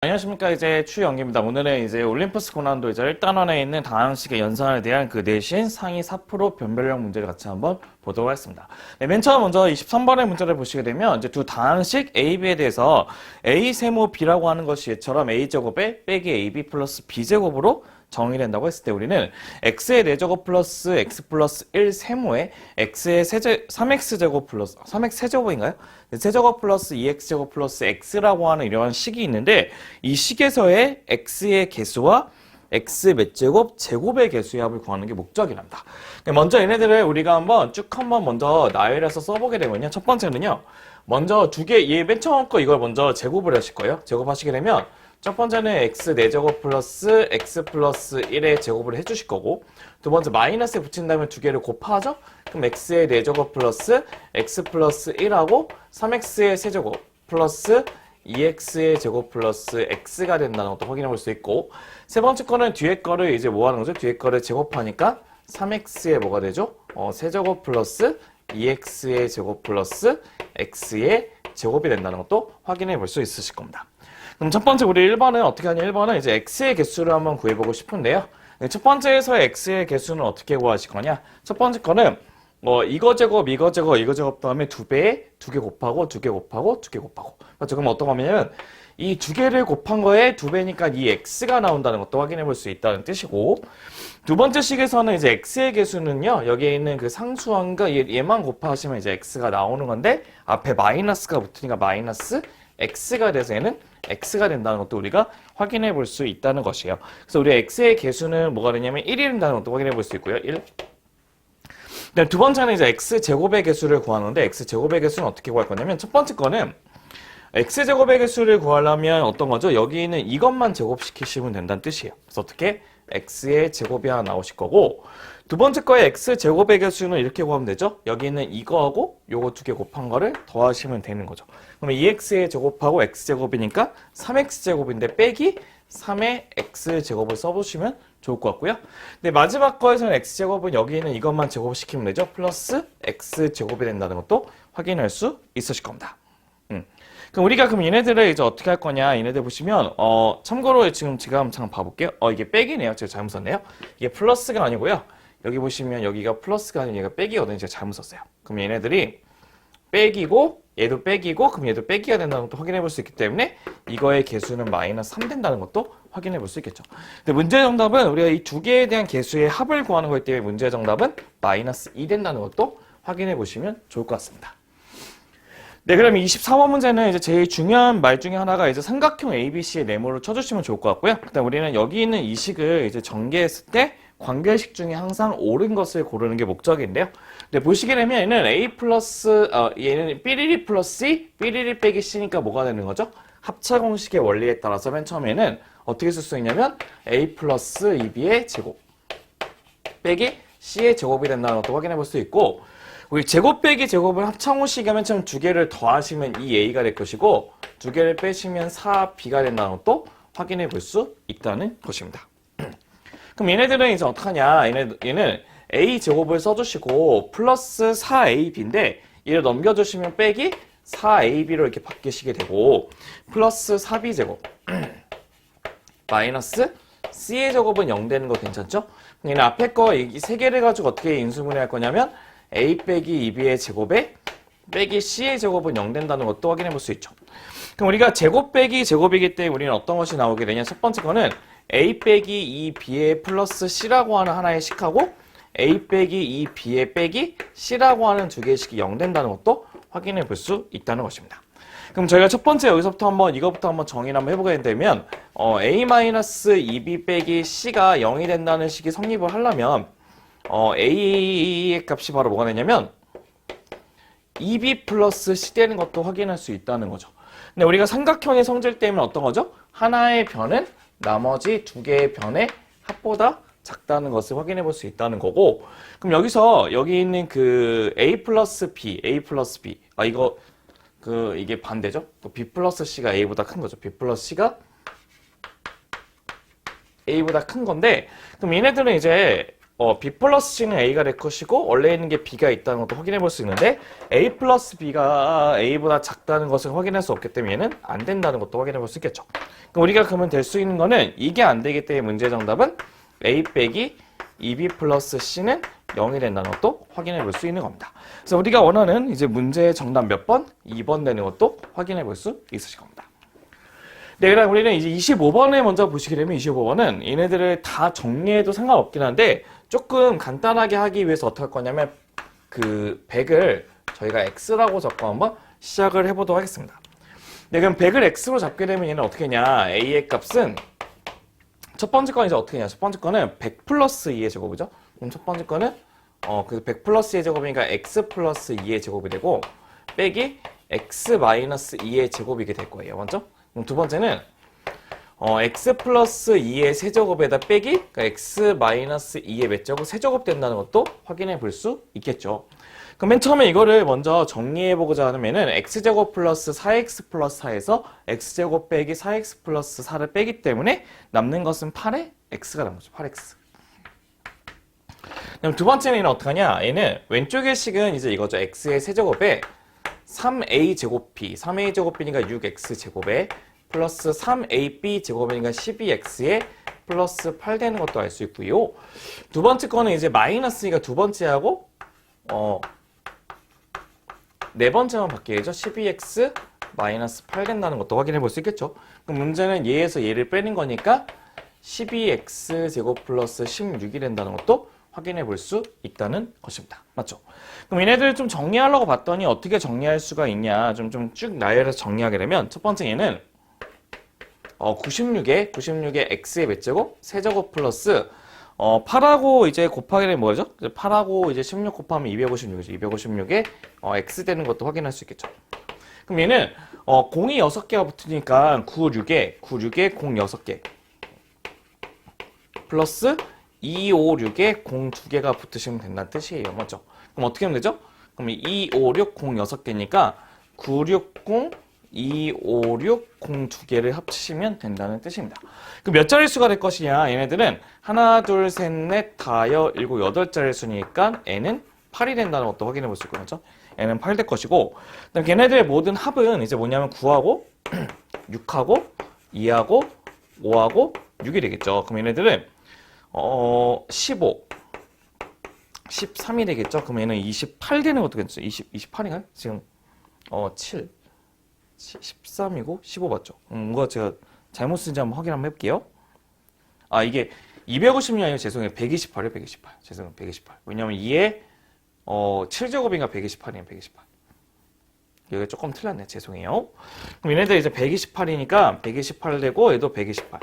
안녕하십니까. 이제 추영기입니다. 오늘은 이제 올림푸스 고난도 이제 1단원에 있는 다항식의 연산에 대한 그 내신 상위 4% 변별력 문제를 같이 한번 보도록 하겠습니다. 네, 맨 처음 먼저 23번의 문제를 보시게 되면 이제 두 다항식 A, B에 대해서 A 세모 B라고 하는 것이 얘처럼 A제곱에 빼기 AB 플러스 B제곱으로 정의된다고 했을 때 우리는 x의 4제곱 플러스 x 플러스 1 세모에 x의 3x제곱 플러스 3x 세제곱인가요? 세제곱 플러스 2x제곱 플러스 x라고 하는 이러한 식이 있는데 이 식에서의 x의 개수와 x 몇 제곱, 제곱의 개수의 합을 구하는 게 목적이란다. 먼저 얘네들을 우리가 한번 먼저 나열해서 써보게 되면요. 첫 번째는요. 먼저 얘 맨 처음 거 이걸 먼저 제곱을 하실 거예요. 제곱하시게 되면 첫 번째는 x 4제곱 플러스 x 플러스 1의 제곱을 해주실 거고 두 번째 마이너스에 붙인 다음에 두 개를 곱하죠? 그럼 x의 4제곱 플러스 x 플러스 1하고 3x의 세제곱 플러스 2x의 제곱 플러스 x가 된다는 것도 확인해 볼 수 있고 세 번째 거는 뒤에 거를 이제 뭐 하는 거죠? 뒤에 거를 제곱하니까 3x의 뭐가 되죠? 세제곱 플러스 2x의 제곱 플러스 x의 제곱이 된다는 것도 확인해 볼 수 있으실 겁니다. 그럼 첫 번째 우리 1번은 어떻게 하냐? 1번은 이제 x의 개수를 한번 구해보고 싶은데요. 첫 번째에서의 x의 개수는 어떻게 구하실 거냐? 첫 번째 거는 이거 제곱, 이거 제곱, 이거 제곱 다음에 2배에 2개 곱하고 2개 곱하고 2개 곱하고. 그렇죠? 그럼 어떤 거냐면 이 2개를 곱한 거에 2배니까 이 x가 나온다는 것도 확인해 볼 수 있다는 뜻이고 두 번째 식에서는 이제 x의 개수는요. 여기에 있는 그 상수항과 얘만 곱하시면 이제 x가 나오는 건데 앞에 마이너스가 붙으니까 마이너스 x가 돼서 얘는 x가 된다는 것도 우리가 확인해 볼 수 있다는 것이에요. 그래서 우리 x의 개수는 뭐가 되냐면 1이 된다는 것도 확인해 볼 수 있고요. 1. 두 번째는 이제 x제곱의 개수를 구하는데 x제곱의 개수는 어떻게 구할 거냐면 첫 번째 거는 x제곱의 개수를 구하려면 어떤 거죠? 여기 있는 이것만 제곱시키시면 된다는 뜻이에요. 그래서 어떻게? x의 제곱이 하나 나오실 거고 두 번째 거의 x제곱의 개수는 이렇게 구하면 되죠? 여기 있는 이거하고 요거 두 개 곱한 거를 더하시면 되는 거죠. 그러면 2x의 제곱하고 x제곱이니까 3x제곱인데 빼기 3의 x제곱을 써보시면 좋을 것 같고요. 근데 마지막 거에서는 x제곱은 여기 있는 이것만 제곱시키면 되죠? 플러스 x제곱이 된다는 것도 확인할 수 있으실 겁니다. 그럼 우리가 얘네들을 이제 어떻게 할 거냐? 얘네들 보시면 참고로 지금 제가 한번 봐볼게요. 이게 빼기네요. 제가 잘못 썼네요. 이게 플러스가 아니고요. 여기 보시면 여기가 플러스가 아니고 얘가 빼기거든요. 제가 잘못 썼어요. 그럼 얘네들이 빼기고 얘도 빼기고 그럼 얘도 빼기가 된다는 것도 확인해 볼 수 있기 때문에 이거의 개수는 마이너스 3 된다는 것도 확인해 볼 수 있겠죠. 근데 문제 정답은 우리가 이 두 개에 대한 개수의 합을 구하는 거기 때문에 문제 정답은 마이너스 2 된다는 것도 확인해 보시면 좋을 것 같습니다. 네, 그럼 24번 문제는 이제 제일 중요한 말 중에 하나가 이제 삼각형 ABC의 네모를 쳐주시면 좋을 것 같고요. 그다음 우리는 여기 있는 이 식을 이제 전개했을 때 관계식 중에 항상 옳은 것을 고르는 게 목적인데요. 네, 보시게 되면 얘는 A 플러스, 얘는 삐리리 플러스 C, 삐리리 빼기 C니까 뭐가 되는 거죠? 합차 공식의 원리에 따라서 맨 처음에는 어떻게 쓸 수 있냐면 A 플러스 2B의 제곱 빼기 C의 제곱이 된다는 것도 확인해 볼 수 있고 우리 제곱 빼기 제곱을 합창호식이 하면 처음 두 개를 더하시면 2a가 될 것이고 두 개를 빼시면 4b가 된다는 것도 확인해 볼 수 있다는 것입니다. 그럼 얘네들은 이제 어떡하냐? 얘는 a 제곱을 써주시고 플러스 4ab인데 얘를 넘겨주시면 빼기 4ab로 이렇게 바뀌시게 되고 플러스 4b 제곱 마이너스 c의 제곱은 0 되는 거 괜찮죠? 얘는 앞에 거 이 세 개를 가지고 어떻게 인수분해할 거냐면 a 빼기 2b의 제곱에 빼기 c의 제곱은 0 된다는 것도 확인해 볼 수 있죠. 그럼 우리가 제곱 빼기 제곱이기 때문에 우리는 어떤 것이 나오게 되냐? 첫 번째 거는 a 빼기 2b의 플러스 c라고 하는 하나의 식하고 a 빼기 2b의 빼기 c라고 하는 두 개의 식이 0 된다는 것도 확인해 볼 수 있다는 것입니다. 그럼 저희가 첫 번째 여기서부터 이거부터 한번 정의를 한번 해보게 되면 a-2b 빼기 c가 0이 된다는 식이 성립을 하려면 a의 값이 바로 뭐가 되냐면 2b 플러스 c 되는 것도 확인할 수 있다는 거죠. 근데 우리가 삼각형의 성질 때문에 어떤 거죠? 하나의 변은 나머지 두 개의 변의 합보다 작다는 것을 확인해 볼 수 있다는 거고 그럼 여기서 여기 있는 그 a 플러스 b, 이게 반대죠? b 플러스 c가 a보다 큰 거죠. b 플러스 c가 a보다 큰 건데 그럼 얘네들은 이제 B 플러스 C는 A가 될 것이고 원래 있는 게 B가 있다는 것도 확인해 볼 수 있는데 A 플러스 B가 A보다 작다는 것을 확인할 수 없기 때문에 얘는 안 된다는 것도 확인해 볼 수 있겠죠. 그럼 우리가 그러면 될 수 있는 거는 이게 안 되기 때문에 문제 정답은 A 빼기 2B 플러스 C는 0이 된다는 것도 확인해 볼 수 있는 겁니다. 그래서 우리가 원하는 이제 문제의 정답 몇 번? 2번 되는 것도 확인해 볼 수 있으실 겁니다. 네, 그럼 우리는 이제 25번에 먼저 보시게 되면 25번은 얘네들을 다 정리해도 상관없긴 한데 조금 간단하게 하기 위해서 어떻게 할 거냐면 그 100을 저희가 X라고 적고 한번 시작을 해보도록 하겠습니다. 네, 그럼 100을 X로 잡게 되면 얘는 어떻게 했냐? A의 값은 첫 번째 거는 이제 어떻게 했냐? 첫 번째 거는 100 플러스 2의 제곱이죠. 그럼 첫 번째 거는 그 100 플러스 2의 제곱이니까 X 플러스 2의 제곱이 되고 빼기 X 마이너스 2의 제곱이게 될 거예요. 먼저. 그럼 두 번째는 x 플러스 2의 세제곱에다 빼기 그러니까 x 마이너스 2의 몇 제곱 세제곱 된다는 것도 확인해 볼 수 있겠죠. 그럼 맨 처음에 이거를 먼저 정리해 보고자 하면은 x제곱 플러스 4x 플러스 4에서 x제곱 빼기 4x 플러스 4를 빼기 때문에 남는 것은 8의 x가 남은 거죠. 8x. 그럼 두 번째는 얘는 어떻게 하냐? 얘는 왼쪽의 식은 이제 이거죠. x의 세제곱에 3a 제곱b, 3a 제곱b니까 6x 제곱에 플러스 3ab 제곱이니까 12x에 플러스 8 되는 것도 알 수 있고요. 두 번째 거는 이제 마이너스니까 두 번째하고 네 번째만 바뀌어야죠. 12x 마이너스 8 된다는 것도 확인해 볼 수 있겠죠. 그럼 문제는 얘에서 얘를 빼는 거니까 12x 제곱 플러스 16이 된다는 것도 확인해 볼 수 있다는 것입니다. 맞죠? 그럼 얘네들을 좀 정리하려고 봤더니 어떻게 정리할 수가 있냐 좀 쭉 나열해서 정리하게 되면 첫 번째 얘는 96에 x의 몇 제곱? 세제곱 플러스 8하고 이제 곱하게 되면 뭐죠? 8하고 이제 16 곱하면 256이죠. 256에 x 되는 것도 확인할 수 있겠죠. 그럼 얘는 공이 6개가 붙으니까 96에 0 6개 플러스 256에 0 2개가 붙으시면 된다는 뜻이에요. 맞죠? 그럼 어떻게 하면 되죠? 그럼 256 0 6개니까 960 256 0 2개를 합치시면 된다는 뜻입니다. 그럼 몇 자릿수가 될 것이냐? 얘네들은 하나, 둘, 셋, 넷, 다여, 일곱, 여덟 자릿수니까 n은 8이 된다는 것도 확인해 볼 수 있고, 그렇죠? n은 8 될 것이고, 그다음 걔네들의 모든 합은 이제 뭐냐면 9하고 6하고 2하고 5하고 6이 되겠죠. 그럼 얘네들은 15, 13이 되겠죠. 그럼 얘는 28 되는 것도 괜찮죠. 28인가요? 지금 7, 13이고 15 맞죠? 뭔가 제가 잘못 쓴지 한번 확인 한번 해볼게요. 아, 이게 256이 아니라 죄송해요. 128이에요. 128. 죄송해요. 128. 왜냐면 2에 7제곱인가 128이에요. 128. 여기가 조금 틀렸네. 죄송해요. 그럼 얘네들 이제 128이니까 128 되고 얘도 128.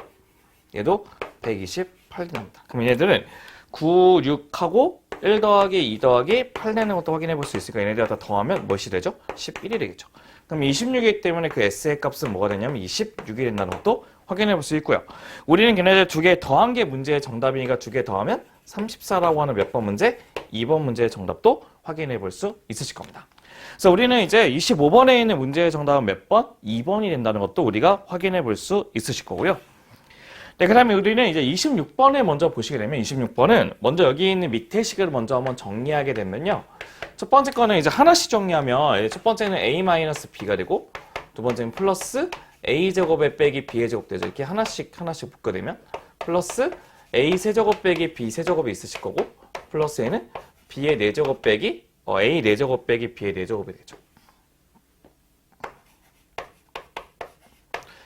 얘도 128 됩니다. 그럼 얘네들은 9, 6하고 1 더하기 2 더하기 8 되는 것도 확인해 볼 수 있으니까 얘네들 다 더하면 무엇이 되죠? 11이 되겠죠. 그럼 26이기 때문에 그 S의 값은 뭐가 되냐면 26이 된다는 것도 확인해 볼 수 있고요. 우리는 걔네들 두 개 더한 게 문제의 정답이니까 두 개 더하면 34라고 하는 몇 번 문제? 2번 문제의 정답도 확인해 볼 수 있으실 겁니다. 그래서 우리는 이제 25번에 있는 문제의 정답은 몇 번? 2번이 된다는 것도 우리가 확인해 볼 수 있으실 거고요. 네, 그 다음에 우리는 이제 26번에 먼저 보시게 되면 26번은 먼저 여기 있는 밑에 식을 먼저 한번 정리하게 되면요. 첫 번째 거는 이제 하나씩 정리하면 첫 번째는 a-b가 되고 두 번째는 플러스 a제곱에 빼기 b의 제곱 되죠. 이렇게 하나씩 붙게 되면 플러스 a 세제곱 빼기 b 세제곱이 있으실 거고 플러스 a는 b의 4제곱 빼기 a 4제곱 빼기 b의 4제곱이 되죠.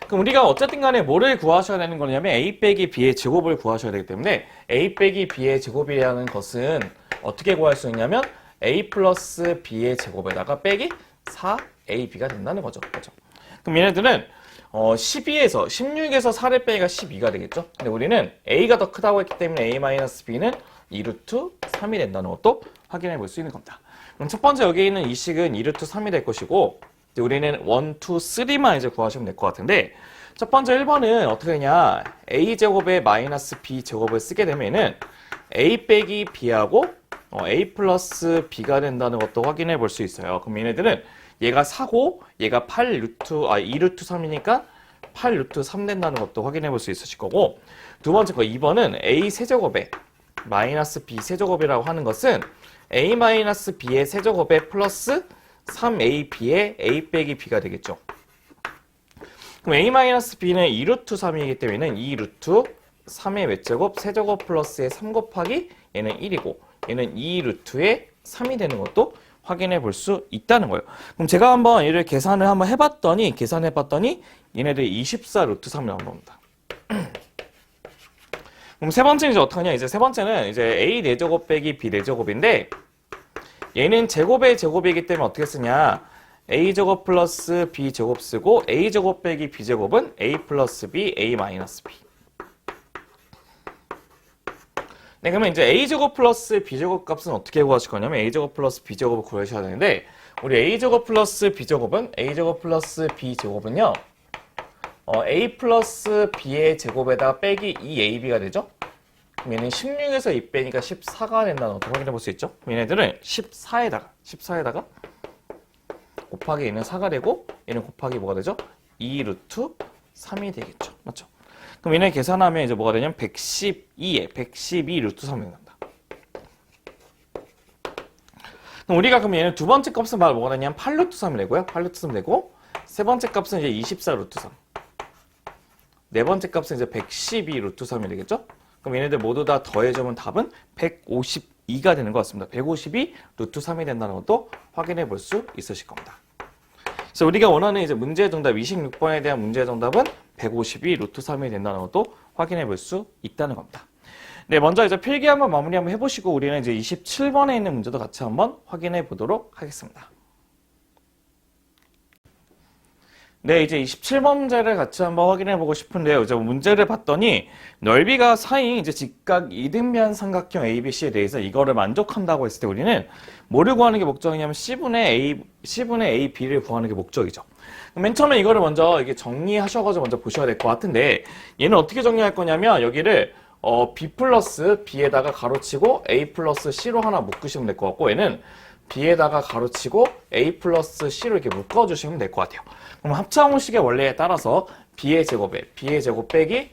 그럼 우리가 어쨌든 간에 뭐를 구하셔야 되는 거냐면 a 빼기 b의 제곱을 구하셔야 되기 때문에 a 빼기 b의 제곱이라는 것은 어떻게 구할 수 있냐면 a 플러스 b의 제곱에다가 빼기 4ab가 된다는 거죠. 그렇죠? 그럼 얘네들은 12에서 16에서 4를 빼기가 12가 되겠죠. 근데 우리는 a가 더 크다고 했기 때문에 a-b는 2루트 3이 된다는 것도 확인해 볼 수 있는 겁니다. 그럼 첫 번째 여기 있는 이 식은 2루트 3이 될 것이고 이제 우리는 1, 2, 3만 이제 구하시면 될 것 같은데 첫 번째 1번은 어떻게 되냐 a제곱에 마이너스 b제곱을 쓰게 되면은 a 빼기 b하고 a 플러스 b가 된다는 것도 확인해 볼 수 있어요. 그럼 얘네들은 얘가 4고 얘가 2루트 3이니까 8루트 3 된다는 것도 확인해 볼 수 있으실 거고 두 번째 거 2번은 a 세제곱에 마이너스 B 세제곱이라고 하는 것은 A 마이너스 B의 세제곱에 플러스 3AB의 A 빼기 B가 되겠죠. 그럼 A 마이너스 B는 2루트 3이기 때문에 2루트 3의 몇 제곱? 세제곱 플러스의 3 곱하기 얘는 1이고 얘는 2루트의 3이 되는 것도 확인해 볼 수 있다는 거예요. 그럼 제가 한번 얘를 계산을 한번 해봤더니 얘네들이 24루트 3이 나온 겁니다. 그럼 세 번째는 이제 어떡하냐? 이제 세 번째는 이제 A 4제곱 빼기 B 4제곱인데 얘는 제곱의 제곱이기 때문에 어떻게 쓰냐? A제곱 플러스 B제곱 쓰고 A제곱 빼기 B제곱은 A 플러스 B, A 마이너스 B. 네, 그러면 이제 A제곱 플러스 B제곱 값은 어떻게 구하실 거냐면 A제곱 플러스 B제곱을 구하셔야 되는데 우리 A제곱 플러스 B제곱은 A제곱 플러스 B제곱은요 A 플러스 B의 제곱에다가 빼기 2AB가 되죠? 그럼 얘는 16에서 2 빼니까 14가 된다는 것도 확인해 볼 수 있죠? 그럼 얘네들은 14에다가 곱하기 얘는 4가 되고 얘는 곱하기 뭐가 되죠? 2루트 3이 되겠죠. 맞죠? 그럼 얘네 계산하면 이제 뭐가 되냐면 112 루트 3이 된다. 그럼 우리가 그럼 얘는 두 번째 값은 바로 뭐가 되냐면 8루트 3이 되고요. 8루트 3 되고 세 번째 값은 이제 24 루트 3. 네 번째 값은 이제 112 루트 3이 되겠죠? 그럼 얘네들 모두 다 더해주면 답은 152가 되는 것 같습니다. 152 루트 3이 된다는 것도 확인해 볼 수 있으실 겁니다. 그래서 우리가 원하는 이제 문제의 정답 26번에 대한 문제의 정답은 152 루트 3이 된다는 것도 확인해 볼 수 있다는 겁니다. 네, 먼저 이제 필기 한번 마무리 한번 해보시고 우리는 이제 27번에 있는 문제도 같이 한번 확인해 보도록 하겠습니다. 네, 이제 27번 문제를 같이 한번 확인해 보고 싶은데요. 이제 문제를 봤더니 넓이가 4인 이제 직각 이등변 삼각형 ABC에 대해서 이거를 만족한다고 했을 때 우리는 뭐를 구하는 게 목적이냐면 C분의 A, B를 구하는 게 목적이죠. 맨 처음에 이거를 먼저 이게 정리하셔가지고 먼저 보셔야 될 것 같은데 얘는 어떻게 정리할 거냐면 여기를 B 플러스 B에다가 가로치고 A 플러스 C로 하나 묶으시면 될 것 같고 얘는 B에다가 가로치고 A 플러스 C로 이렇게 묶어주시면 될 것 같아요. 그럼 합차함수식의 원리에 따라서 B의 제곱에 B의 제곱 빼기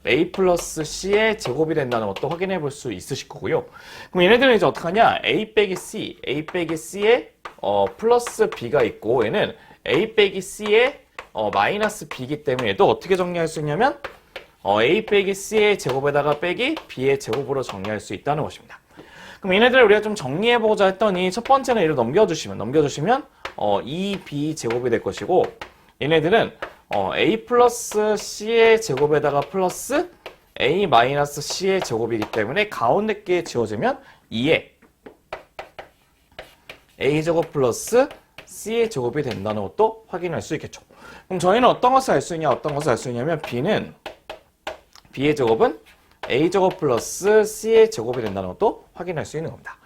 A 플러스 C의 제곱이 된다는 것도 확인해 볼 수 있으실 거고요. 그럼 얘네들은 이제 어떡하냐? A 빼기 C에 플러스 B가 있고 얘는 A 빼기 C에 마이너스 B이기 때문에 얘도 어떻게 정리할 수 있냐면 A 빼기 C의 제곱에다가 빼기 B의 제곱으로 정리할 수 있다는 것입니다. 그럼 얘네들을 우리가 좀 정리해보자 했더니 첫 번째는 얘를 넘겨주시면 2B 제곱이 될 것이고 얘네들은 A 플러스 C의 제곱에다가 플러스 A 마이너스 C의 제곱이기 때문에 가운데 게 지워지면 2에 A 제곱 플러스 C의 제곱이 된다는 것도 확인할 수 있겠죠. 그럼 저희는 어떤 것을 알 수 있냐면 B의 제곱은 A 제곱 플러스 C의 제곱이 된다는 것도 확인할 수 있는 겁니다.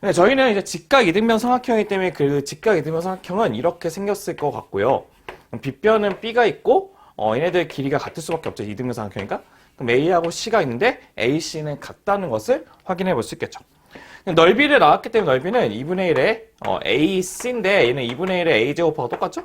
근데 저희는 이제 직각 이등변 삼각형이기 때문에 그 직각 이등변 삼각형은 이렇게 생겼을 것 같고요. 빗변은 B가 있고 얘네들 길이가 같을 수밖에 없죠. 이등변 삼각형이니까. 그럼 A하고 C가 있는데 AC는 같다는 것을 확인해 볼 수 있겠죠. 넓이를 나왔기 때문에 넓이는 2분의 1의 AC인데 얘는 2분의 1의 A제곱하고 똑같죠?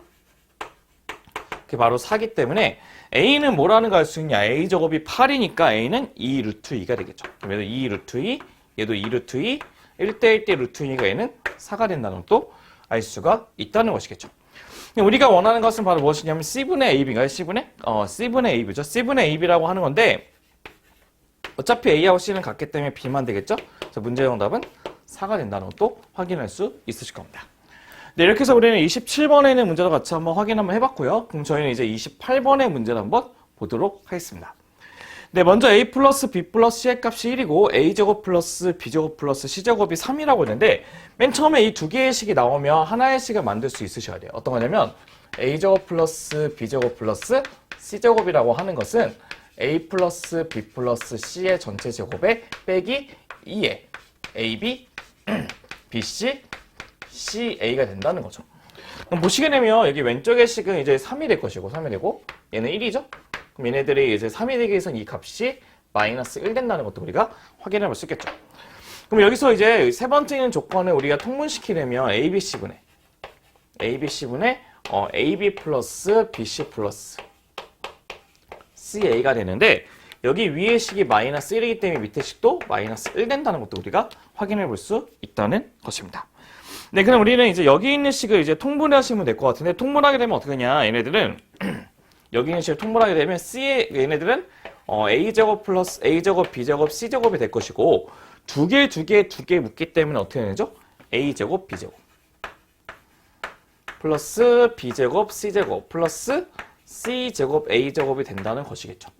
그게 바로 4기 때문에 A는 뭐라는 걸 알 수 있냐? A제곱이 8이니까 A는 2 루트 2가 되겠죠. 그럼 얘도 2 루트 2, 얘도 2 루트 2, 1대 1대 루트 2가 얘는 4가 된다는 것도 알 수가 있다는 것이겠죠. 우리가 원하는 것은 바로 무엇이냐면 C분의 AB인가요? C분의 AB죠. C분의 AB라고 하는 건데 어차피 A하고 C는 같기 때문에 B만 되겠죠? 그래서 문제 정답은 4가 된다는 것도 확인할 수 있으실 겁니다. 네, 이렇게 해서 우리는 27번에 있는 문제도 같이 한번 확인 한번 해봤고요. 그럼 저희는 이제 28번의 문제를 한번 보도록 하겠습니다. 네, 먼저 A 플러스 B 플러스 C의 값이 1이고 A제곱 플러스 B제곱 플러스 C제곱이 3이라고 했는데 맨 처음에 이 두 개의 식이 나오면 하나의 식을 만들 수 있으셔야 돼요. 어떤 거냐면 A제곱 플러스 B제곱 플러스 C제곱이라고 하는 것은 A 플러스 B 플러스 C의 전체 제곱에 빼기 2에 AB, BC, CA가 된다는 거죠. 그럼 보시게 되면 여기 왼쪽의 식은 이제 3이 될 것이고 3이 되고 얘는 1이죠. 그럼 얘네들이 이제 3이 되기 위해서는 이 값이 마이너스 1 된다는 것도 우리가 확인해 볼 수 있겠죠. 그럼 여기서 이제 세 번째 조건을 우리가 통분시키려면 ABC분의 AB 플러스 BC 플러스 CA가 되는데 여기 위의 식이 마이너스 1이기 때문에 밑에 식도 마이너스 1 된다는 것도 우리가 확인해 볼 수 있다는 것입니다. 네, 그럼 우리는 이제 여기 있는 식을 이제 통분하시면 될 것 같은데, 통분하게 되면 어떻게 되냐? 얘네들은 여기 있는 식을 통분하게 되면 얘네들은 a제곱 플러스 a제곱 b제곱 c제곱이 될 것이고, 두 개 묶기 때문에 어떻게 되죠? a제곱 b제곱 플러스 b제곱 c제곱 플러스 c제곱 a제곱이 된다는 것이겠죠.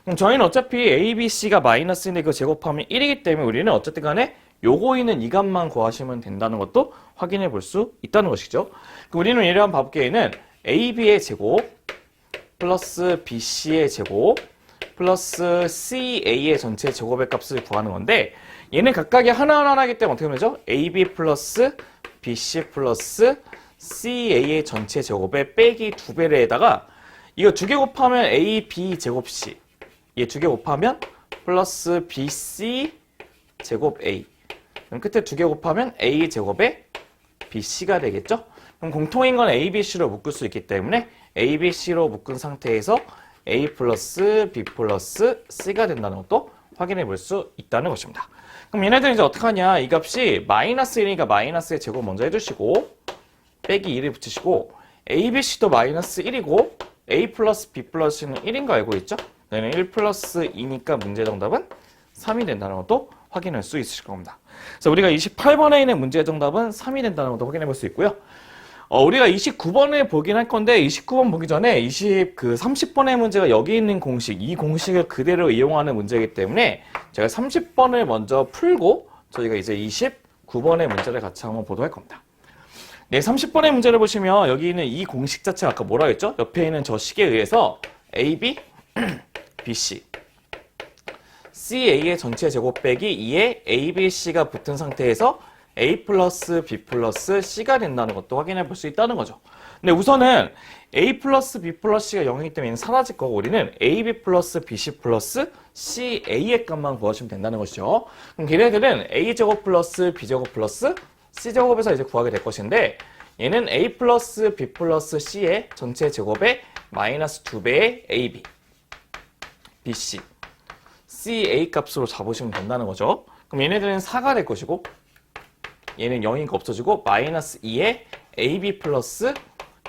그럼 저희는 어차피 a, b, c가 마이너스인데 그 제곱하면 1이기 때문에 우리는 어쨌든 간에 요거 있는 이 값만 구하시면 된다는 것도 확인해 볼 수 있다는 것이죠. 그럼 우리는 예를 한번 봐볼게요. 얘는 ab의 제곱 플러스 bc의 제곱 플러스 ca의 전체 제곱의 값을 구하는 건데, 얘는 각각이 하나하나이기 때문에 어떻게 되죠? ab 플러스 bc 플러스 ca의 전체 제곱에 빼기 2배에다가 이거 2개 곱하면 a, b 제곱 c, 얘 2개 곱하면 플러스 bc 제곱 a, 그럼 끝에 2개 곱하면 a 제곱에 bc가 되겠죠? 그럼 공통인 건 a, b, c로 묶을 수 있기 때문에 a, b, c로 묶은 상태에서 a 플러스 b 플러스 c가 된다는 것도 확인해 볼 수 있다는 것입니다. 그럼 얘네들은 이제 어떻게 하냐? 이 값이 마이너스 1이니까 마이너스의 제곱 먼저 해주시고 빼기 2를 붙이시고, a, b, c도 마이너스 1이고 a 플러스 b 플러스 c는 1인 거 알고 있죠? 얘는 1 플러스 2니까 문제 정답은 3이 된다는 것도 확인할 수 있으실 겁니다. 그래서 우리가 28번에 있는 문제 정답은 3이 된다는 것도 확인해 볼 수 있고요. 우리가 29번을 보긴 할 건데 29번 보기 전에 30번의 문제가 여기 있는 공식, 이 공식을 그대로 이용하는 문제이기 때문에 제가 30번을 먼저 풀고 저희가 이제 29번의 문제를 같이 한번 보도록 할 겁니다. 네, 30번의 문제를 보시면 여기 있는 이 공식 자체가 아까 뭐라 했죠? 옆에 있는 저 식에 의해서 AB, BC, CA의 전체 제곱 빼기 2에 ABC가 붙은 상태에서 A 플러스 B 플러스 C가 된다는 것도 확인해 볼 수 있다는 거죠. 근데 우선은 A 플러스 B 플러스 C가 0이기 때문에 사라질 거고, 우리는 AB 플러스 BC 플러스 CA의 값만 구하시면 된다는 것이죠. 그럼 걔네들은 A제곱 플러스 B제곱 플러스 C제곱에서 이제 구하게 될 것인데, 얘는 A 플러스 B 플러스 C의 전체 제곱에 마이너스 2배의 AB, BC, CA 값으로 잡으시면 된다는 거죠. 그럼 얘네들은 4가 될 것이고, 얘는 0이니까 없어지고 마이너스 2의 AB 플러스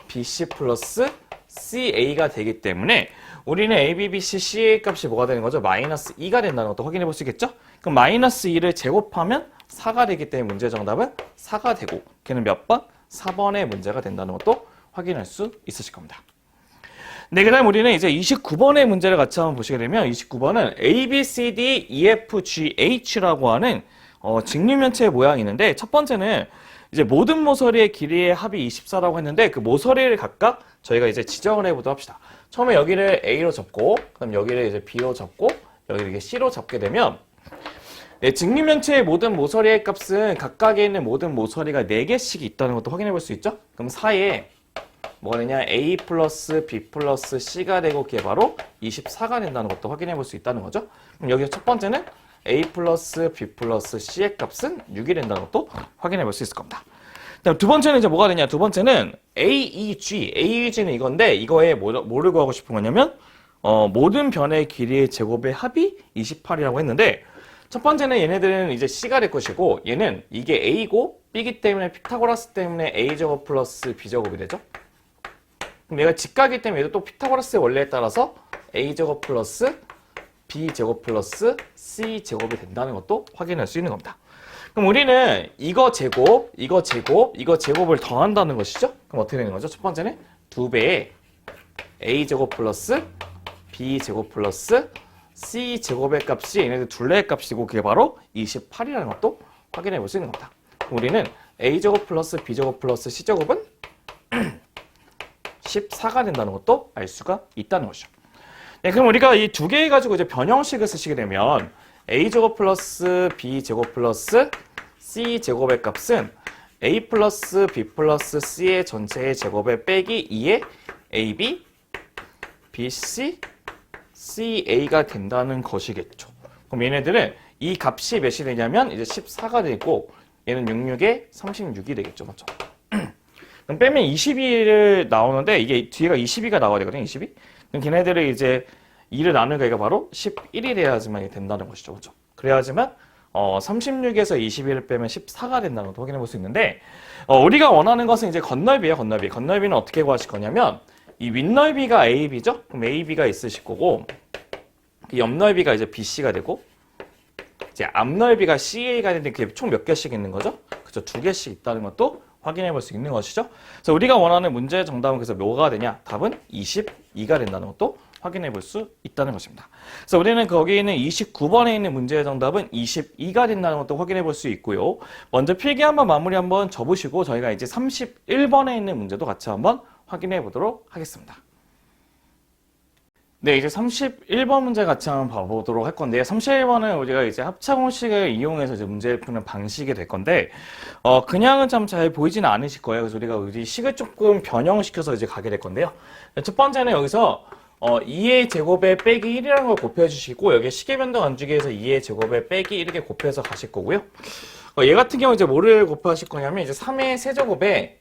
BC 플러스 CA가 되기 때문에 우리는 AB, BC, CA 값이 뭐가 되는 거죠? 마이너스 2가 된다는 것도 확인해 볼 수 있겠죠? 그럼 마이너스 2를 제곱하면 4가 되기 때문에 문제 정답은 4가 되고, 걔는 몇 번? 4번의 문제가 된다는 것도 확인할 수 있으실 겁니다. 네, 그 다음 우리는 이제 29번의 문제를 같이 한번 보시게 되면, 29번은 A, B, C, D, E, F, G, H라고 하는 직류면체의 모양이 있는데, 첫 번째는 이제 모든 모서리의 길이의 합이 24라고 했는데, 그 모서리를 각각 저희가 이제 지정을 해보도록 합시다. 처음에 여기를 A로 잡고, 그다음 여기를 이제 B로 잡고, 여기를 이렇게 C로 잡게 되면, 네, 직류면체의 모든 모서리의 값은 각각에 있는 모든 모서리가 4개씩 있다는 것도 확인해 볼 수 있죠? 그럼 사이에 뭐가 되냐? A 플러스 B 플러스 C가 되고 그게 바로 24가 된다는 것도 확인해 볼 수 있다는 거죠? 그럼 여기서 첫 번째는 A 플러스 B 플러스 C의 값은 6이 된다는 것도 확인해 볼 수 있을 겁니다. 그다음 두 번째는 이제 뭐가 되냐? 두 번째는 AEG는 이건데, 이거에 뭐를 구하고 싶은 거냐면 모든 변의 길이의 제곱의 합이 28이라고 했는데, 첫 번째는 얘네들은 이제 C가 될 것이고, 얘는 이게 A고 B이기 때문에 피타고라스 때문에 A제곱 플러스 B제곱이 되죠. 그럼 얘가 직각이기 때문에 얘도 또 피타고라스의 원리에 따라서 A제곱 플러스 B제곱 플러스 C제곱이 된다는 것도 확인할 수 있는 겁니다. 그럼 우리는 이거 제곱, 이거 제곱, 이거 제곱을 더한다는 것이죠. 그럼 어떻게 되는 거죠? 첫 번째는 2배의 A제곱 플러스 B제곱 플러스 C제곱의 값이 얘네들 둘레의 값이고, 그게 바로 28이라는 것도 확인해 볼 수 있는 겁니다. 우리는 A제곱 플러스 B제곱 플러스 C제곱은 14가 된다는 것도 알 수가 있다는 것이죠. 네, 그럼 우리가 이 두 개 가지고 이제 변형식을 쓰시게 되면 A제곱 플러스 B제곱 플러스 C제곱의 값은 A 플러스 B 플러스 C의 전체의 제곱에 빼기 2의 AB, BC, CA가 된다는 것이겠죠. 그럼 얘네들은 이 값이 몇이 되냐면 이제 14가 되고, 얘는 66에 36이 되겠죠. 맞죠? 그럼 빼면 22를 나오는데, 이게 뒤에가 22가 나와야 되거든요. 22. 그럼 걔네들을 이제 2를 나누니까 이거 바로 11이 돼야지만 이게 된다는 것이죠. 그렇죠? 그래야지만 36에서 21을 빼면 14가 된다는 것도 확인해 볼 수 있는데 우리가 원하는 것은 이제 건널비예요. 건널비. 건널비는 어떻게 구하실 거냐면 이 윗넓이가 AB죠? 그럼 AB가 있으실 거고 이 옆넓이가 이제 BC가 되고 이제 앞넓이가 CA가 되는데 그게 총 몇 개씩 있는 거죠? 그죠? 2개씩 있다는 것도 확인해 볼 수 있는 것이죠. 그래서 우리가 원하는 문제의 정답은 그래서 뭐가 되냐? 답은 22가 된다는 것도 확인해 볼 수 있다는 것입니다. 그래서 우리는 거기에 있는 29번에 있는 문제의 정답은 22가 된다는 것도 확인해 볼 수 있고요. 먼저 필기 한번 마무리 한번 접으시고 저희가 이제 31번에 있는 문제도 같이 한번 확인해 보도록 하겠습니다. 네, 이제 31번 문제 같이 한번 봐보도록 할 건데요. 31번은 우리가 이제 합차공식을 이용해서 이제 문제를 푸는 방식이 될 건데, 그냥은 참 잘 보이지는 않으실 거예요. 그래서 우리 식을 조금 변형시켜서 이제 가게 될 건데요. 첫 번째는 여기서 2의 제곱에 빼기 1이라는 걸 곱해주시고, 여기 식의 변동 안 주기 위해서 2의 제곱에 빼기 1 이렇게 곱해서 가실 거고요. 얘 같은 경우 이제 뭐를 곱하실 거냐면, 이제 3의 세제곱에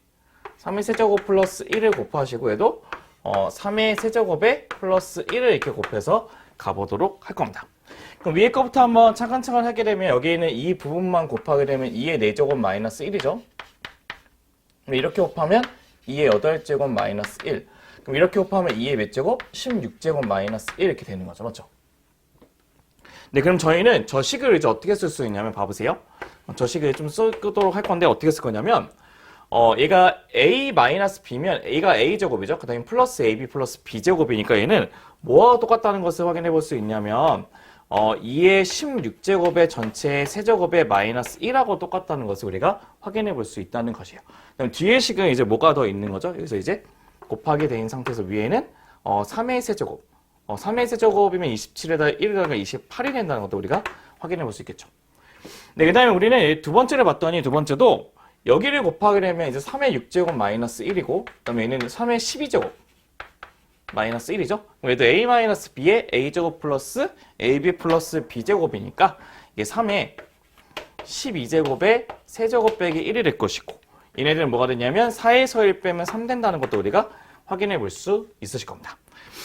3의 세제곱 플러스 1을 곱하시고, 얘도 3의 세제곱에 플러스 1을 이렇게 곱해서 가보도록 할 겁니다. 그럼 위에 거부터 한번 차근차근 하게 되면 여기 있는 이 부분만 곱하게 되면 2의 4제곱 마이너스 1이죠. 이렇게 곱하면 2의 8제곱 마이너스 1. 그럼 이렇게 곱하면 2의 몇 제곱? 16제곱 마이너스 1 이렇게 되는 거죠. 맞죠? 네, 그럼 저희는 저 식을 이제 어떻게 쓸 수 있냐면 봐보세요. 저 식을 좀 쓰도록 할 건데 어떻게 쓸 거냐면 얘가 a-b면 a가 a제곱이죠. 그 다음에 플러스 ab 플러스 b제곱이니까 얘는 뭐와 똑같다는 것을 확인해 볼 수 있냐면 2의 16제곱의 전체의 세제곱의 마이너스 1하고 똑같다는 것을 우리가 확인해 볼 수 있다는 것이에요. 그럼 뒤에 식은 이제 뭐가 더 있는 거죠? 그래서 이제 곱하기 된 상태에서 위에는 3의 세제곱 3의 세제곱이면 27에다 1에다가 28이 된다는 것도 우리가 확인해 볼 수 있겠죠. 네, 그 다음에 우리는 두 번째를 봤더니 두 번째도 여기를 곱하게 되면 이제 3의 6제곱 마이너스 1이고 그 다음에 얘는 3의 12제곱 마이너스 1이죠. 얘도 a 마이너스 b의 a제곱 플러스 ab 플러스 b제곱이니까 이게 3의 12제곱의 세제곱 빼기 1이 될 것이고 얘네들은 뭐가 되냐면 4에서 1 빼면 3 된다는 것도 우리가 확인해 볼 수 있으실 겁니다.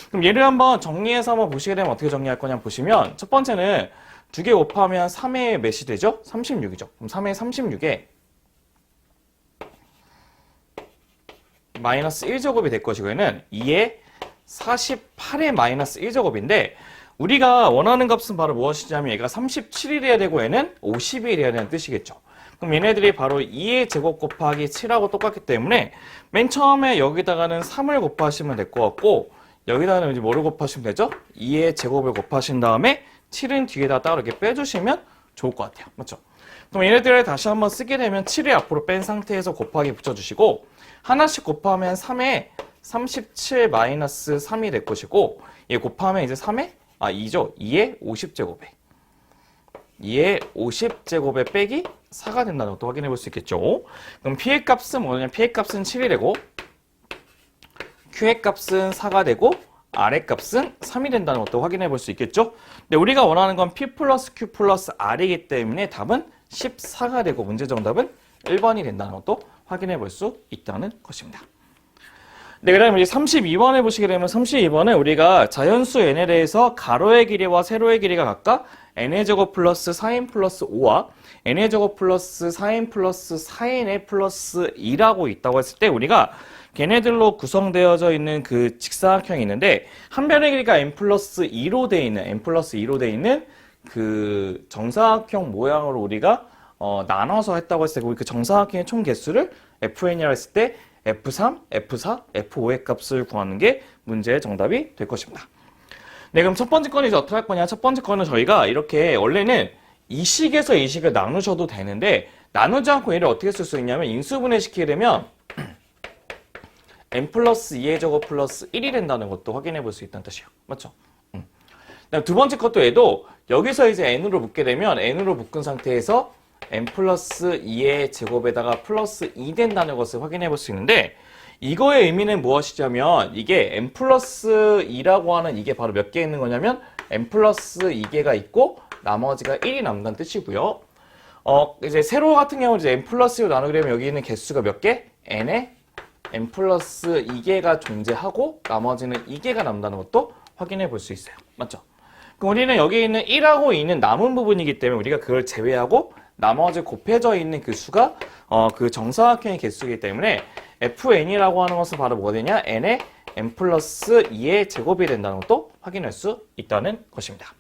그럼 얘를 한번 정리해서 한번 보시게 되면 어떻게 정리할 거냐 보시면 첫 번째는 2개 곱하면 3의 몇이 되죠? 36이죠. 그럼 3의 36에 마이너스 1제곱이 될 것이고 얘는 2의 48의 마이너스 1제곱인데 우리가 원하는 값은 바로 무엇이냐면 얘가 37이래야 되고 얘는 51이래야 되는 뜻이겠죠. 그럼 얘네들이 바로 2의 제곱 곱하기 7하고 똑같기 때문에 맨 처음에 여기다가는 3을 곱하시면 될 것 같고 여기다가는 이제 뭐를 곱하시면 되죠? 2의 제곱을 곱하신 다음에 7은 뒤에다 따로 이렇게 빼주시면 좋을 것 같아요. 맞죠? 그럼 얘네들을 다시 한번 쓰게 되면 7을 앞으로 뺀 상태에서 곱하기 붙여주시고 하나씩 곱하면 3에 37 마이너스 3이 될 것이고 얘 곱하면 이제 3에 2죠. 2의 50제곱에 2의 50제곱에 빼기 4가 된다는 것도 확인해 볼 수 있겠죠. 그럼 P의 값은 뭐냐면 P의 값은 7이 되고 Q의 값은 4가 되고 R의 값은 3이 된다는 것도 확인해 볼 수 있겠죠. 근데 우리가 원하는 건 P 플러스 Q 플러스 R이기 때문에 답은 14가 되고 문제 정답은 1번이 된다는 것도 확인해 볼 수 있다는 것입니다. 네, 그 다음에 이제 32번에 보시게 되면 32번은 우리가 자연수 n에 대해서 가로의 길이와 세로의 길이가 각각 n의 제곱 플러스 4n 플러스 5와 n의 제곱 플러스 4n 플러스 4n의 플러스 2라고 있다고 했을 때 우리가 걔네들로 구성되어져 있는 그 직사각형이 있는데 한 변의 길이가 n 플러스 2로 되어 있는 그 정사각형 모양으로 우리가 나눠서 했다고 했을 때 그 정사각형의 총 개수를 FN이라고 했을 때 F3, F4, F5의 값을 구하는 게 문제의 정답이 될 것입니다. 네, 그럼 첫 번째 거는 이제 어떻게 할 거냐? 첫 번째 거는 저희가 이렇게 원래는 이 식에서 이 식을 나누셔도 되는데 나누지 않고 얘를 어떻게 쓸 수 있냐면 인수분해 시키게 되면 n 플러스 2의 제곱 플러스 1이 된다는 것도 확인해 볼 수 있다는 뜻이에요. 맞죠? 두 번째 것도 얘도 여기서 이제 n으로 묶게 되면 n으로 묶은 상태에서 n 플러스 2의 제곱에다가 플러스 2 된다는 것을 확인해 볼 수 있는데 이거의 의미는 무엇이냐면 이게 n 플러스 2라고 하는 이게 바로 몇 개 있는 거냐면 n 플러스 2개가 있고 나머지가 1이 남는다는 뜻이고요. 이제 세로 같은 경우는 이제 n 플러스 2로 나누게 되면 여기 있는 개수가 몇 개? n에 n 플러스 2개가 존재하고 나머지는 2개가 남는다는 것도 확인해 볼 수 있어요. 맞죠? 그럼 우리는 여기 있는 1하고 2는 남은 부분이기 때문에 우리가 그걸 제외하고 나머지 곱해져 있는 그 수가 그 정사각형의 개수이기 때문에 fn이라고 하는 것은 바로 뭐가 되냐? n의 n 플러스 2의 제곱이 된다는 것도 확인할 수 있다는 것입니다.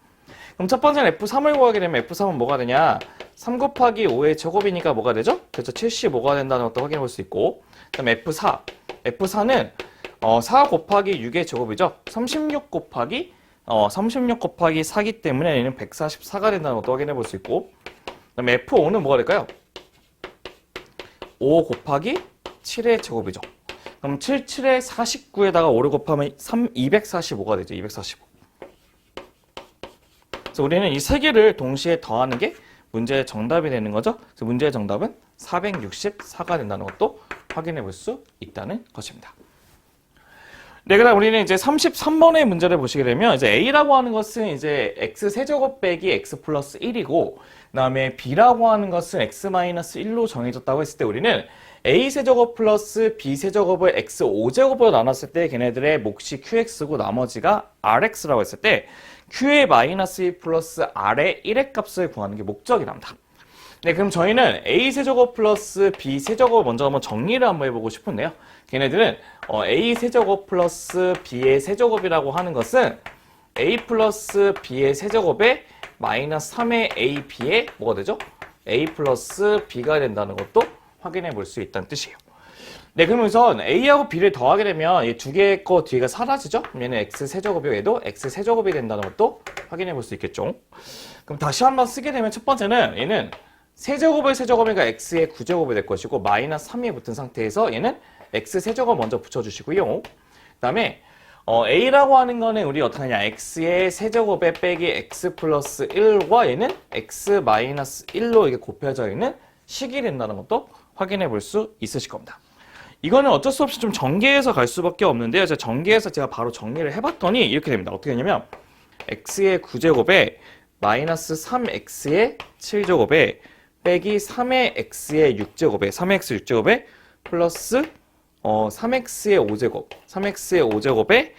그럼 첫 번째는 F3을 구하게 되면 F3은 뭐가 되냐? 3 곱하기 5의 제곱이니까 뭐가 되죠? 그렇죠. 75가 된다는 것도 확인해 볼 수 있고, 그 다음에 F4. F4는 4 곱하기 6의 제곱이죠. 36 곱하기 4기 때문에 얘는 144가 된다는 것도 확인해 볼 수 있고, 그 다음에 F5는 뭐가 될까요? 5 곱하기 7의 제곱이죠. 그럼 7의 49에다가 5를 곱하면 245가 되죠. 245. 그래서 우리는 이 세 개를 동시에 더하는 게 문제의 정답이 되는 거죠. 그래서 문제의 정답은 464가 된다는 것도 확인해 볼 수 있다는 것입니다. 네, 그다음 우리는 이제 33번의 문제를 보시게 되면 이제 A라고 하는 것은 이제 x 세제곱 빼기 x 플러스 1이고, 그다음에 B라고 하는 것은 x 마이너스 1로 정해졌다고 했을 때 우리는 a 세제곱 플러스 b 세제곱을 x 5제곱으로 나눴을 때 걔네들의 몫이 qx고 나머지가 rx라고 했을 때 q의 마이너스 1 플러스 r의 1의 값을 구하는 게 목적이랍니다. 네, 그럼 저희는 a 세제곱 플러스 b 세제곱 먼저 한번 정리를 한번 해보고 싶은데요. 걔네들은 a 세제곱 플러스 b의 세제곱이라고 하는 것은 a 플러스 b의 세제곱에 마이너스 3의 ab의 뭐가 되죠? a 플러스 b가 된다는 것도 확인해 볼 수 있다는 뜻이에요. 네, 그럼 우선 a하고 b를 더하게 되면 이 두 개의 거 뒤가 사라지죠? 얘는 x 세제곱이고 얘도 x 세제곱이 된다는 것도 확인해 볼 수 있겠죠. 그럼 다시 한번 쓰게 되면 첫 번째는 얘는 세제곱의 세제곱이니까 x의 9제곱이 될 것이고 마이너스 3이 붙은 상태에서 얘는 x 세제곱 먼저 붙여주시고요. 그 다음에 a라고 하는 거는 우리 어떻게 하냐? x의 세제곱에 빼기 x 플러스 1과 얘는 x 마이너스 1로 이게 곱해져 있는 식이 된다는 것도 확인해 볼 수 있으실 겁니다. 이거는 어쩔 수 없이 좀 전개해서 갈 수밖에 없는데요. 제가 전개해서 제가 바로 정리를 해봤더니 이렇게 됩니다. 어떻게 되냐면 x의 9제곱에 마이너스 3x의 7제곱에 빼기 3의 x의 6제곱에 3x 6제곱에 플러스 3x의 5제곱 3x의 5제곱에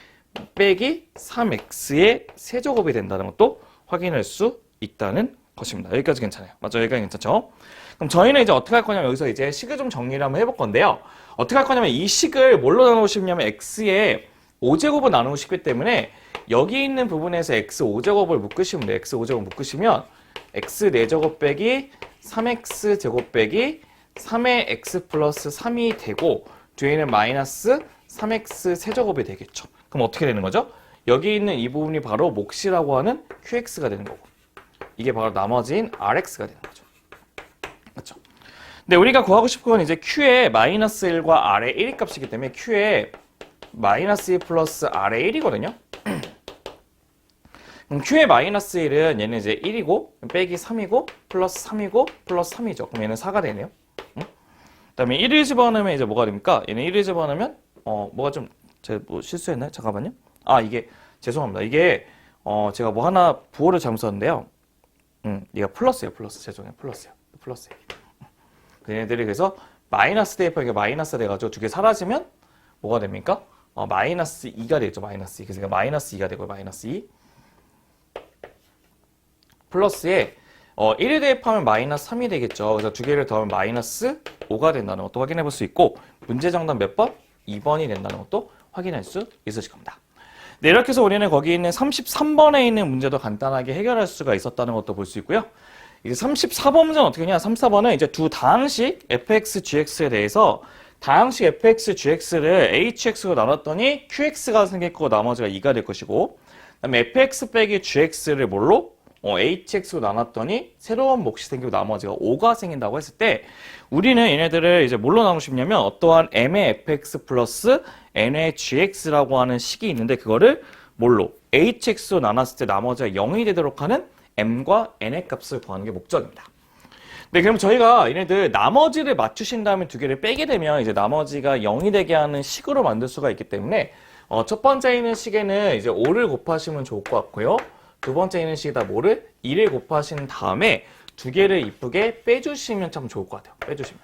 빼기 3x의 세제곱이 된다는 것도 확인할 수 있다는 것입니다. 여기까지 괜찮아요. 맞죠? 여기까지 괜찮죠? 그럼 저희는 이제 어떻게 할 거냐면 여기서 이제 식을 좀 정리를 한번 해볼 건데요. 어떻게 할 거냐면 이 식을 뭘로 나누고 싶냐면 x의 5제곱을 나누고 싶기 때문에 여기 있는 부분에서 x 5제곱을 묶으시면 돼요. x 5제곱 묶으시면 x 4제곱 빼기 3x 제곱 빼기 3의 x 플러스 3이 되고 뒤에는 마이너스 3x 세제곱이 되겠죠. 그럼 어떻게 되는 거죠? 여기 있는 이 부분이 바로 몫이라고 하는 qx가 되는 거고 이게 바로 나머지인 rx가 되는 거죠. 맞죠? 근데 우리가 구하고 싶은 건 이제 q의 마이너스 1과 r의 1의 값이기 때문에 q의 마이너스 1 플러스 r의 1이거든요. 그럼 q의 마이너스 1은 얘는 이제 1이고 빼기 3이고 플러스 3이고 플러스 3이죠. 그럼 얘는 4가 되네요. 그 다음에 1을 집어넣으면 이제 뭐가 됩니까? 얘는 1을 집어넣으면 뭐가 좀 제가 뭐 실수했나요? 잠깐만요. 아 이게 죄송합니다. 이게 제가 뭐 하나 부호를 잘못 썼는데요. 얘가 플러스예요. 플러스. 죄송해요. 플러스예요. 플러스예요. 얘네들이 그래서 마이너스 대입하니까 마이너스 돼가지고 두 개 사라지면 뭐가 됩니까? 마이너스 2가 되죠. 마이너스 2. 그래서 마이너스 2가 되고 마이너스 2 플러스에 1을 대입하면 마이너스 3이 되겠죠. 그래서 두 개를 더하면 마이너스 5가 된다는 것도 확인해 볼 수 있고 문제 정답 몇 번? 2번이 된다는 것도 확인할 수 있으실 겁니다. 네, 이렇게 해서 우리는 거기 있는 33번에 있는 문제도 간단하게 해결할 수가 있었다는 것도 볼 수 있고요. 이제 34번 문제는 어떻게 하냐? 34번은 이제 두 다항식 fx, gx에 대해서 다항식 fx, gx를 hx로 나눴더니 qx가 생길 거고 나머지가 2가 될 것이고 그다음에 fx 빼기 gx를 뭘로? hx로 나눴더니 새로운 몫이 생기고 나머지가 5가 생긴다고 했을 때 우리는 얘네들을 이제 뭘로 나누고 싶냐면 어떠한 m의 fx 플러스 n의 gx라고 하는 식이 있는데 그거를 뭘로? hx로 나눴을 때 나머지가 0이 되도록 하는 m과 n의 값을 구하는 게 목적입니다. 네, 그럼 저희가 얘네들 나머지를 맞추신 다음에 두 개를 빼게 되면 이제 나머지가 0이 되게 하는 식으로 만들 수가 있기 때문에 첫 번째 있는 식에는 이제 5를 곱하시면 좋을 것 같고요. 두 번째 있는 식에다 뭐를? 2를 곱하신 다음에 두 개를 이쁘게 빼주시면 참 좋을 것 같아요. 빼주시면.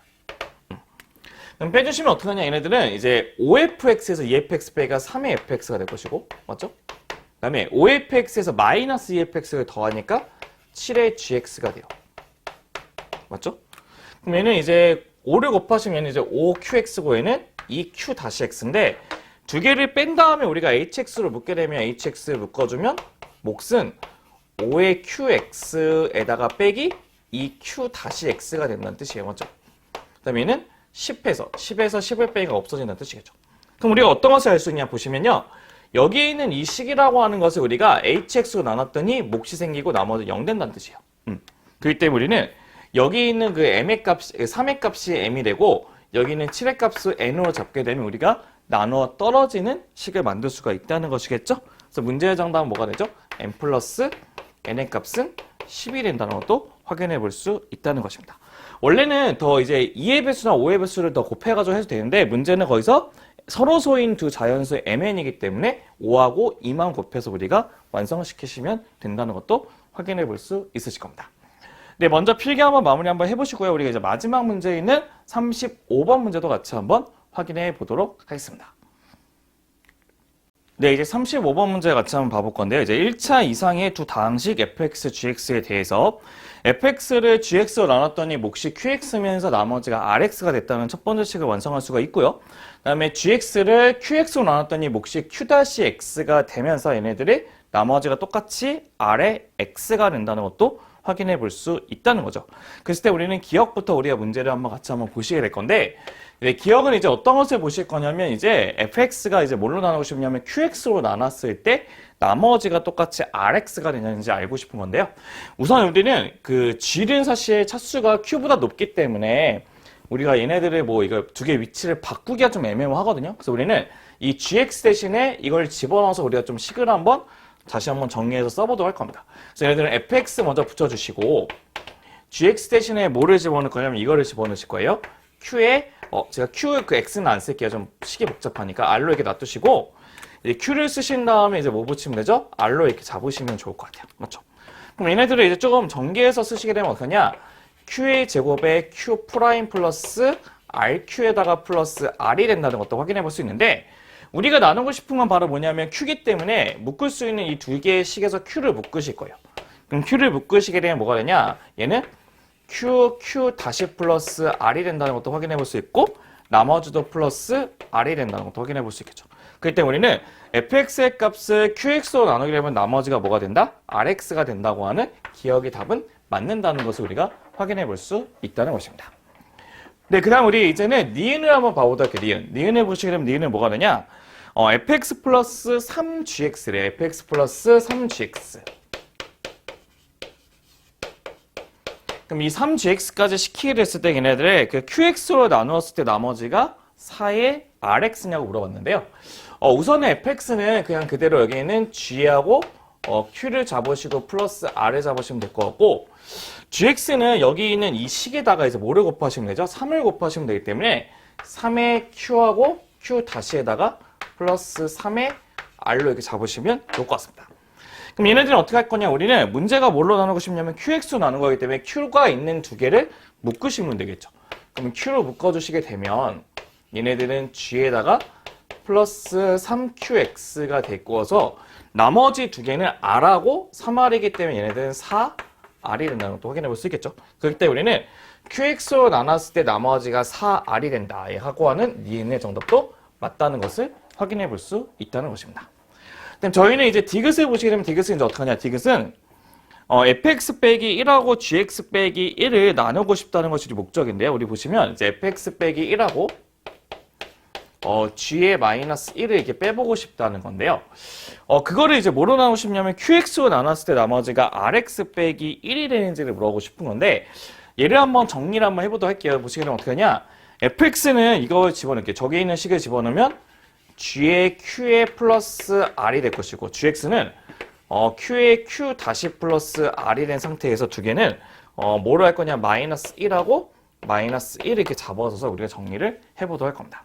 그럼 빼주시면 어떡하냐? 얘네들은 이제 5fx에서 2fx 빼기가 3의 fx가 될 것이고, 맞죠? 그다음에 5fx에서 마이너스 2fx를 더하니까 7의 gx가 돼요. 맞죠? 그럼 얘는 이제 5를 곱하시면 얘는 이제 5qx고 얘는 2q 다시 x인데 두 개를 뺀 다음에 우리가 hx로 묶게 되면 hx를 묶어주면 몫은 5의 qx에다가 빼기 2q 다시 x가 된다는 뜻이에요. 맞죠? 그 다음에 얘는 10에서 10을 빼기가 없어진다는 뜻이겠죠. 그럼 우리가 어떤 것을 알 수 있냐 보시면요. 여기 있는 이 식이라고 하는 것을 우리가 hx로 나눴더니 몫이 생기고 나머지 0 된다는 뜻이에요. 그렇기 때문에 우리는 여기 있는 그 m의 값, 3의 값이 m이 되고 여기 있는 7의 값을 n으로 잡게 되면 우리가 나누어 떨어지는 식을 만들 수가 있다는 것이겠죠. 그래서 문제의 정답은 뭐가 되죠? m 플러스 n의 값은 10이 된다는 것도 확인해 볼 수 있다는 것입니다. 원래는 더 이제 2의 배수나 5의 배수를 더 곱해가지고 해도 되는데 문제는 거기서 서로 소인 두 자연수의 mn이기 때문에 5하고 2만 곱해서 우리가 완성시키시면 된다는 것도 확인해 볼 수 있으실 겁니다. 네, 먼저 필기 한번 마무리 한번 해보시고요. 우리가 이제 마지막 문제에 있는 35번 문제도 같이 한번 확인해 보도록 하겠습니다. 네, 이제 35번 문제 같이 한번 봐볼 건데요. 이제 1차 이상의 두 다항식 fx, gx에 대해서 fx를 gx로 나눴더니 몫이 qx면서 나머지가 rx가 됐다는 첫 번째 식을 완성할 수가 있고요. 그 다음에 gx를 qx로 나눴더니 몫이 q-x가 되면서 얘네들이 나머지가 똑같이 r의 x가 된다는 것도 확인해 볼 수 있다는 거죠. 그랬을 때 우리는 기억부터 우리가 문제를 같이 한번 보시게 될 건데, 기억은 이제 어떤 것을 보실 거냐면 이제 fx가 이제 뭘로 나누고 싶냐면 qx로 나눴을 때 나머지가 똑같이 rx가 되는지 알고 싶은 건데요. 우선 우리는 그 g는 사실 차수가 q보다 높기 때문에 우리가 얘네들을 뭐 이거 두 개의 위치를 바꾸기가 좀 애매모하거든요. 그래서 우리는 이 gx 대신에 이걸 집어넣어서 우리가 좀 식을 다시 한번 정리해서 써보도록 할 겁니다. 그래서 얘네들은 fx 먼저 붙여주시고 gx 대신에 뭐를 집어넣을 거냐면 이거를 집어넣으실 거예요. q에 제가 q 그 x는 안 쓸게요. 좀 식이 복잡하니까 r로 이렇게 놔두시고 이제 q를 쓰신 다음에 이제 뭐 붙이면 되죠? r로 이렇게 잡으시면 좋을 것 같아요. 맞죠? 그럼 얘네들을 이제 조금 전개해서 쓰시게 되면 어떠냐? q의 제곱에 q 프라임 플러스 rq에다가 플러스 r이 된다는 것도 확인해 볼 수 있는데 우리가 나누고 싶은 건 바로 뭐냐면 q기 때문에 묶을 수 있는 이 두 개의 식에서 q를 묶으실 거예요. 그럼 q를 묶으시게 되면 뭐가 되냐? 얘는 q 다시 플러스 r이 된다는 것도 확인해 볼 수 있고 나머지도 플러스 r이 된다는 것도 확인해 볼 수 있겠죠. 그렇기 때문에 우리는 fx의 값을 qx로 나누게 되면 나머지가 뭐가 된다? rx가 된다고 하는 기억의 답은 맞는다는 것을 우리가 확인해 볼 수 있다는 것입니다. 네, 그 다음 우리 이제는 니은을 한번 봐보도록 할게요. 니은을 보시게 되면 니은은 뭐가 되냐? fx 플러스 3gx래. fx 플러스 3gx. 그럼 이 3gx까지 시키게 됐을 때 걔네들의 그 qx로 나누었을 때 나머지가 4의 rx냐고 물어봤는데요. 우선은 fx는 그냥 그대로 여기 있는 g하고 q를 잡으시고 플러스 r을 잡으시면 될 것 같고 gx는 여기 있는 이 식에다가 이제 뭐를 곱하시면 되죠? 3을 곱하시면 되기 때문에 3의 q하고 q 다시에다가 플러스 3의 r로 이렇게 잡으시면 좋을 것 같습니다. 그럼 얘네들은 어떻게 할 거냐? 우리는 문제가 뭘로 나누고 싶냐면 qx로 나눈 거기 때문에 q가 있는 두 개를 묶으시면 되겠죠. 그럼 q로 묶어주시게 되면 얘네들은 g에다가 플러스 3qx가 되고서 나머지 두 개는 r하고 3r이기 때문에 얘네들은 4r이 된다는 것도 확인해 볼 수 있겠죠. 그렇기 때문에 우리는 qx로 나눴을 때 나머지가 4r이 된다 하고 하는 니은의 정답도 맞다는 것을 확인해 볼 수 있다는 것입니다. 그럼 저희는 이제 디귿을 보시게 되면 디귿은 이제 어떻게 하냐? 디귿은 fx 빼기 1하고 gx 빼기 1을 나누고 싶다는 것이 목적인데요. 우리 보시면 이제 fx 빼기 1하고 g의 마이너스 1을 이렇게 빼보고 싶다는 건데요. 그거를 이제 뭐로 나누고 싶냐면 qx로 나눴을 때 나머지가 rx 빼기 1이 되는지를 물어보고 싶은 건데 얘를 한번 정리를 한번 해보도록 할게요. 보시게 되면 어떻게 하냐? fx는 이걸 집어넣을게요. 저기 있는 식을 집어넣으면 g의 q의 플러스 r이 될 것이고 gx는 q의 q 다시 플러스 r이 된 상태에서 두 개는 뭐로 할 거냐? 마이너스 1하고 마이너스 1 이렇게 잡아서 우리가 정리를 해보도록 할 겁니다.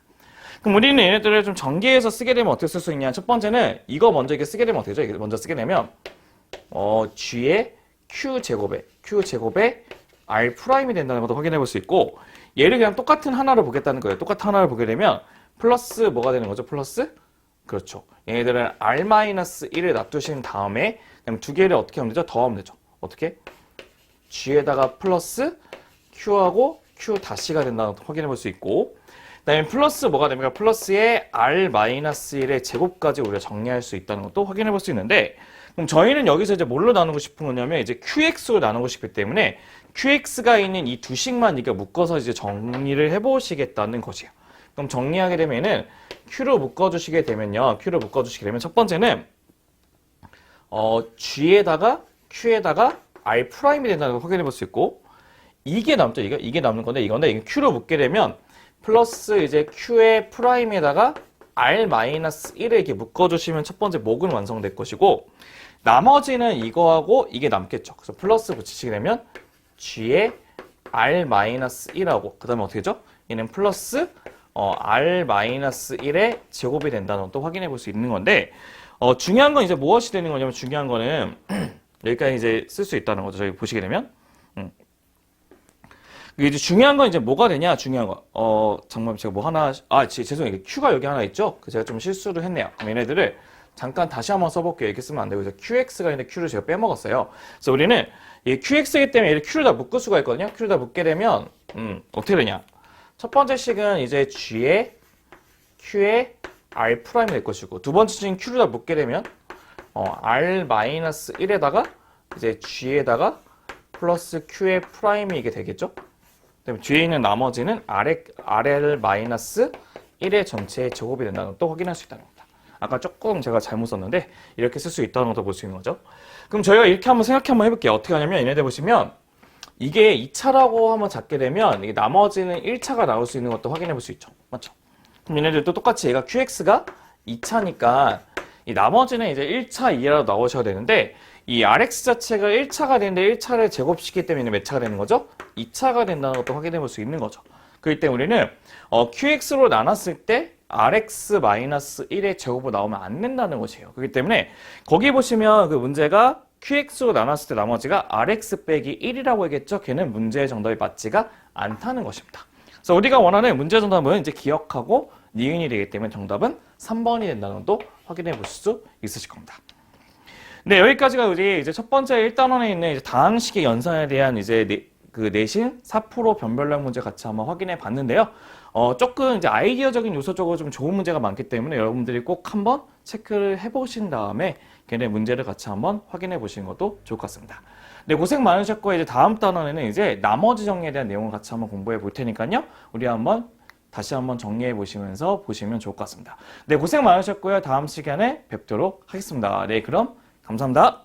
그럼 우리는 얘네들을 좀 전개해서 쓰게 되면 어떻게 쓸 수 있냐? 첫 번째는 이거 먼저 이렇게 쓰게 되면 어떻게 되죠? 이거 먼저 쓰게 되면 g의 q제곱에 r 프라임이 된다는 것도 확인해 볼 수 있고 얘를 그냥 똑같은 하나로 보겠다는 거예요. 똑같은 하나를 보게 되면 플러스 뭐가 되는 거죠? 플러스 그렇죠. 얘네들은 R-1을 놔두신 다음에 그다음에 두 개를 어떻게 하면 되죠? 더하면 되죠. 어떻게? G에다가 플러스 Q하고 Q 다시가 된다는 것도 확인해 볼 수 있고 그다음에 플러스 뭐가 됩니까? 플러스에 R-1의 제곱까지 우리가 정리할 수 있다는 것도 확인해 볼 수 있는데 그럼 저희는 여기서 이제 뭘로 나누고 싶은 거냐면 이제 QX로 나누고 싶기 때문에 QX가 있는 이 두 식만 이렇게 묶어서 이제 정리를 해 보시겠다는 것이에요. 그럼 정리하게 되면은 Q로 묶어주시게 되면요. Q로 묶어주시게 되면 첫 번째는 G에다가 Q에다가 R 프라임이 된다는 걸 확인해 볼 수 있고 이게 남죠. 이게 남는 건데 이게 Q로 묶게 되면 플러스 이제 Q의 프라임에다가 R-1을 이렇게 묶어주시면 첫 번째 목은 완성될 것이고 나머지는 이거하고 이게 남겠죠. 그래서 플러스 붙이시게 되면 G의 R-1하고 그 다음에 어떻게 되죠? 얘는 플러스 R-1의 제곱이 된다는 것도 확인해 볼 수 있는 건데 중요한 건 이제 무엇이 되는 거냐면 중요한 거는 여기까지 이제 쓸 수 있다는 거죠. 저희 보시게 되면 이제 중요한 건 이제 뭐가 되냐 중요한 거 잠깐만 제가 뭐 하나 죄송해요. Q가 여기 하나 있죠. 제가 좀 실수를 했네요. 그럼 얘네들을 잠깐 다시 한번 써볼게요. 이렇게 쓰면 안 되고 그래서 QX가 있는데 Q를 제가 빼먹었어요. 그래서 우리는 이 QX이기 때문에 얘를 Q를 다 묶을 수가 있거든요. Q를 다 묶게 되면 어떻게 되냐 첫 번째 식은 이제 G에 Q에 R 프라임이 될 것이고 두 번째 식은 Q를 다 묶게 되면 R-1에다가 이제 G에다가 플러스 Q의 프라임이 이게 되겠죠. 그다음에 뒤에 있는 나머지는 RL-1의 전체의 제곱이 된다는 것도 확인할 수 있다는 겁니다. 아까 조금 제가 잘못 썼는데 이렇게 쓸 수 있다는 것도 볼 수 있는 거죠. 그럼 저희가 이렇게 한번 생각해 한번 해볼게요. 어떻게 하냐면 얘네들 보시면 이게 2차라고 한번 잡게 되면 이게 나머지는 1차가 나올 수 있는 것도 확인해 볼 수 있죠. 맞죠? 그럼 얘네들도 똑같이 얘가 QX가 2차니까 이 나머지는 이제 1차, 2차로 나오셔야 되는데 이 RX 자체가 1차가 되는데 1차를 제곱시키기 때문에 몇 차가 되는 거죠? 2차가 된다는 것도 확인해 볼 수 있는 거죠. 그렇기 때문에 우리는 QX로 나눴을 때 RX-1의 제곱으로 나오면 안 된다는 것이에요. 그렇기 때문에 거기 보시면 그 문제가 QX로 나눴을 때 나머지가 RX 빼기 1이라고 했겠죠? 걔는 문제의 정답이 맞지가 않다는 것입니다. 그래서 우리가 원하는 문제 정답은 이제 기억하고 니은이 되기 때문에 정답은 3번이 된다는 것도 확인해 볼 수 있으실 겁니다. 네, 여기까지가 우리 이제 첫 번째 1단원에 있는 이제 다항식의 연산에 대한 이제 그 내신 4% 변별력 문제 같이 한번 확인해 봤는데요. 조금 이제 아이디어적인 요소적으로 좀 좋은 문제가 많기 때문에 여러분들이 꼭 한번 체크를 해보신 다음에 걔네 문제를 같이 한번 확인해 보시는 것도 좋을 것 같습니다. 네, 고생 많으셨고 이제 다음 단원에는 이제 나머지 정리에 대한 내용을 같이 한번 공부해 볼 테니까요. 우리 한번 다시 한번 정리해 보시면서 보시면 좋을 것 같습니다. 네, 고생 많으셨고요. 다음 시간에 뵙도록 하겠습니다. 네, 그럼 감사합니다.